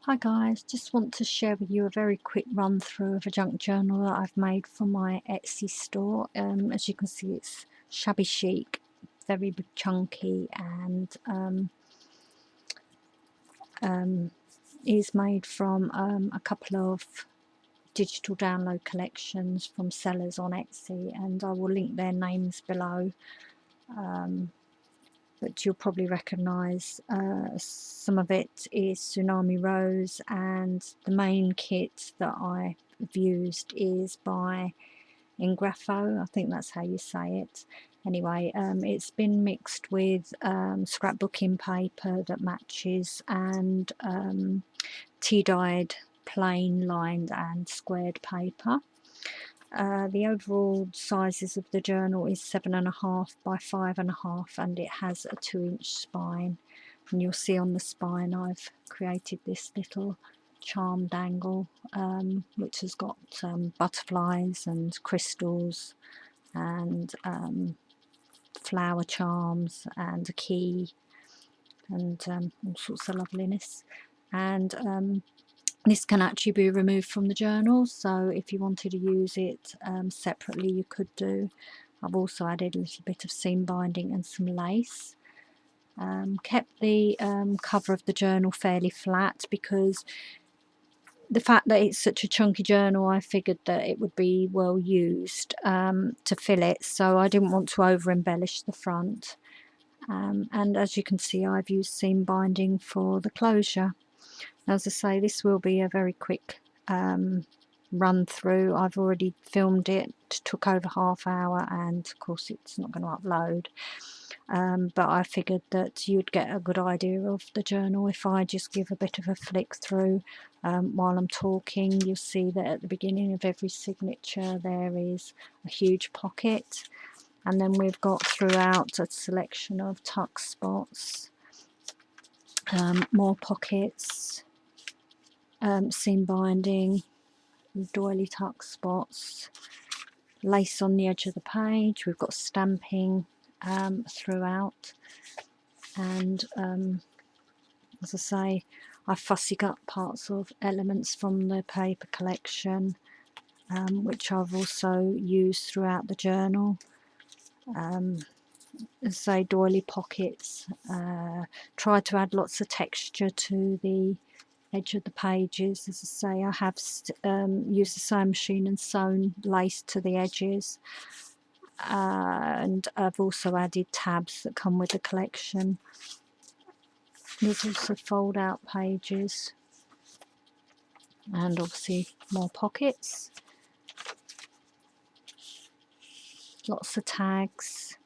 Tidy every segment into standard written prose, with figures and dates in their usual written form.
Hi guys, just want to share with you a very quick run through of a junk journal that I've made for my Etsy store. As you can see, it's Shabby Chic, very chunky, and is made from a couple of digital download collections from sellers on Etsy, and I will link their names below. But you'll probably recognise some of it is Tsunami Rose, and the main kit that I've used is by Engrapho, I think that's how you say it. Anyway, it's been mixed with scrapbooking paper that matches, and tea-dyed plain lined and squared paper. The overall sizes of the journal is 7.5 by 5.5, and it has a 2-inch spine, and you'll see on the spine I've created this little charm dangle which has got butterflies and crystals and flower charms and a key and all sorts of loveliness. And this can actually be removed from the journal, so if you wanted to use it separately you could do. I've also added a little bit of seam binding and some lace. Kept the cover of the journal fairly flat because the fact that it's such a chunky journal, I figured that it would be well used to fill it, so I didn't want to over embellish the front. And as you can see, I've used seam binding for the closure. As I say, this will be a very quick run through. I've already filmed it, took over half hour, and of course it's not going to upload. But I figured that you'd get a good idea of the journal if I just give a bit of a flick through while I'm talking. You'll see that at the beginning of every signature there is a huge pocket, and then we've got throughout a selection of tuck spots, more pockets, seam binding, doily tuck spots, lace on the edge of the page. We've got stamping throughout, and as I say, I fussy cut parts of elements from the paper collection, which I've also used throughout the journal. Say doily pockets, try to add lots of texture to the edge of the pages. As I say, I have used the sewing machine and sewn lace to the edges, and I've also added tabs that come with the collection. There's also fold out pages, and obviously more pockets, lots of tags,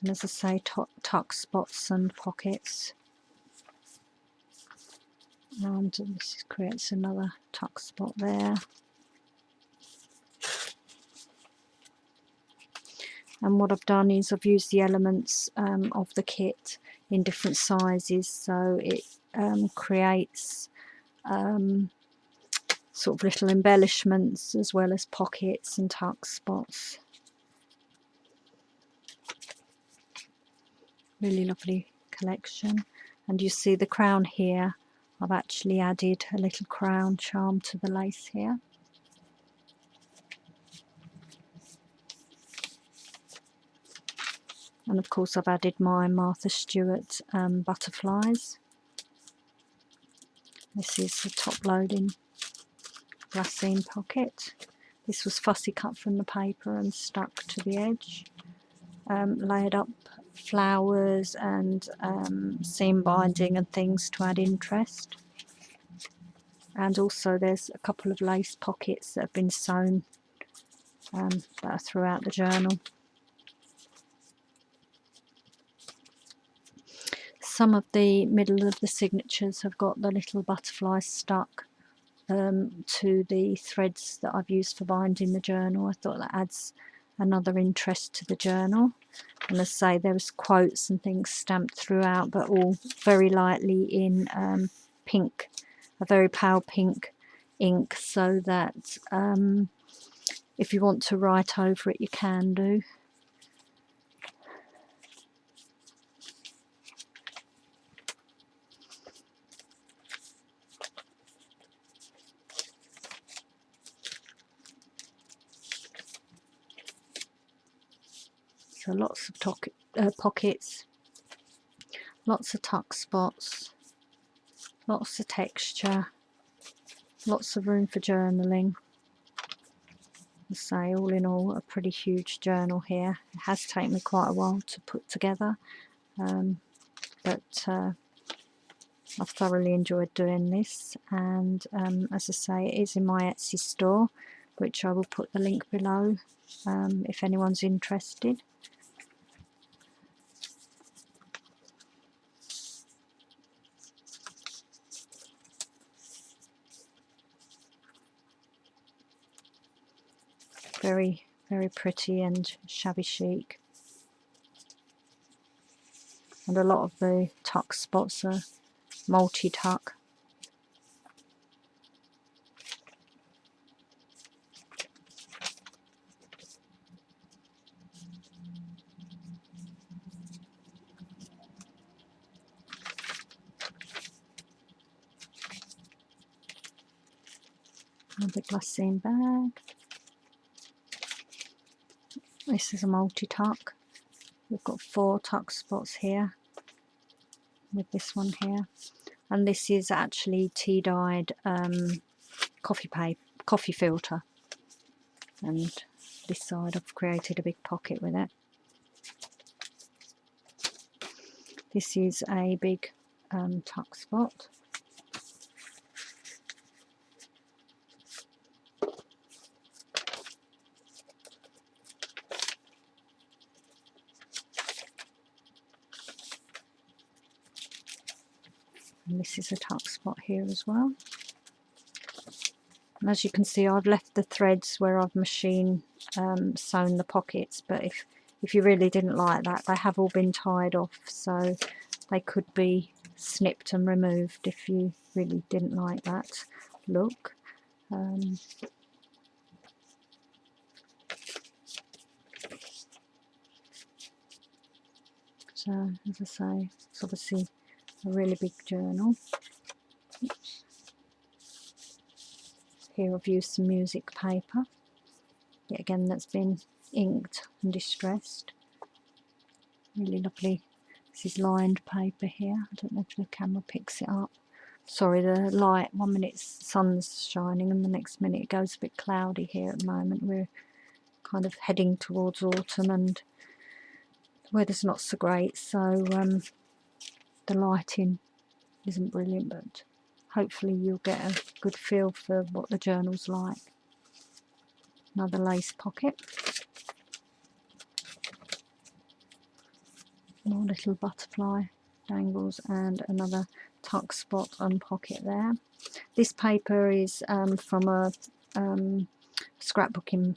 and as I say, tuck spots and pockets. And this creates another tuck spot there. And what I've done is I've used the elements of the kit in different sizes, so it creates sort of little embellishments as well as pockets and tuck spots. Really lovely collection. And you see the crown here, I've actually added a little crown charm to the lace here. And of course I've added my Martha Stewart butterflies. This is the top loading glassine pocket. This was fussy cut from the paper and stuck to the edge. Layered up flowers and seam binding and things to add interest. And also there's a couple of lace pockets that have been sewn that are throughout the journal. Some of the middle of the signatures have got the little butterflies stuck to the threads that I've used for binding the journal. I thought that adds another interest to the journal. And as I say, there's quotes and things stamped throughout, but all very lightly in pink, a very pale pink ink, so that if you want to write over it you can do. So lots of pockets, lots of tuck spots, lots of texture, lots of room for journaling. I'd say all in all a pretty huge journal here. It has taken me quite a while to put together, but I've thoroughly enjoyed doing this, and as I say, it is in my Etsy store, which I will put the link below if anyone's interested. Very, very pretty and shabby chic. And a lot of the tuck spots are multi-tuck. Another glassine bag. This is a multi-tuck. We've got 4 tuck spots here with this one here, and this is actually tea dyed coffee filter, and this side I've created a big pocket with it. This is a big tuck spot. And this is a tuck spot here as well. And as you can see, I've left the threads where I've machine sewn the pockets, but if you really didn't like that, they have all been tied off, so they could be snipped and removed if you really didn't like that look. So as I say, it's obviously a really big journal. Oops. Here I've used some music paper, yet again that's been inked and distressed. Really lovely. This is lined paper here. I don't know if the camera picks it up. Sorry, the light, one minute the sun's shining and the next minute it goes a bit cloudy here at the moment. We're kind of heading towards autumn and the weather's not so great, so the lighting isn't brilliant, but hopefully you'll get a good feel for what the journal's like. Another lace pocket. More little butterfly dangles and another tuck spot and pocket there. This paper is from a scrapbooking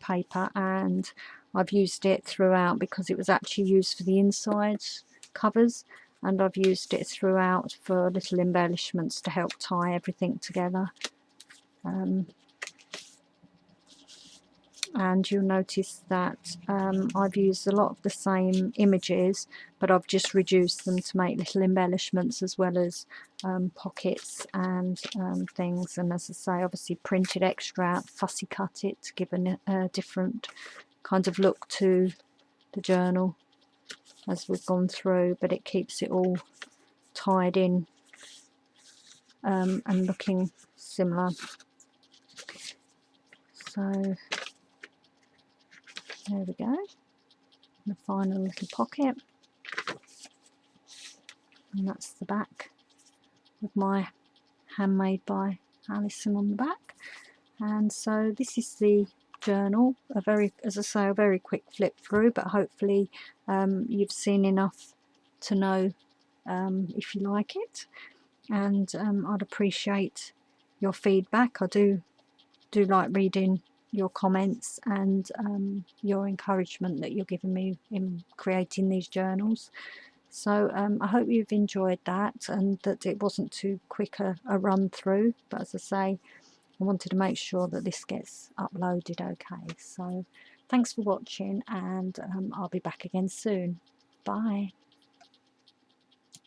paper, and I've used it throughout because it was actually used for the inside covers, and I've used it throughout for little embellishments to help tie everything together. And you'll notice that I've used a lot of the same images, but I've just reduced them to make little embellishments as well as pockets and things. And as I say, obviously printed extra out, fussy cut it to give a different kind of look to the journal as we've gone through, but it keeps it all tied in and looking similar. So there we go, the final little pocket, and that's the back with my Handmade by Alison on the back. And so this is the journal, as I say, a very quick flip through, but hopefully you've seen enough to know if you like it, and I'd appreciate your feedback. I do like reading your comments and your encouragement that you're giving me in creating these journals. So I hope you've enjoyed that and that it wasn't too quick a run through, but as I say, I wanted to make sure that this gets uploaded okay. So thanks for watching, and I'll be back again soon. Bye.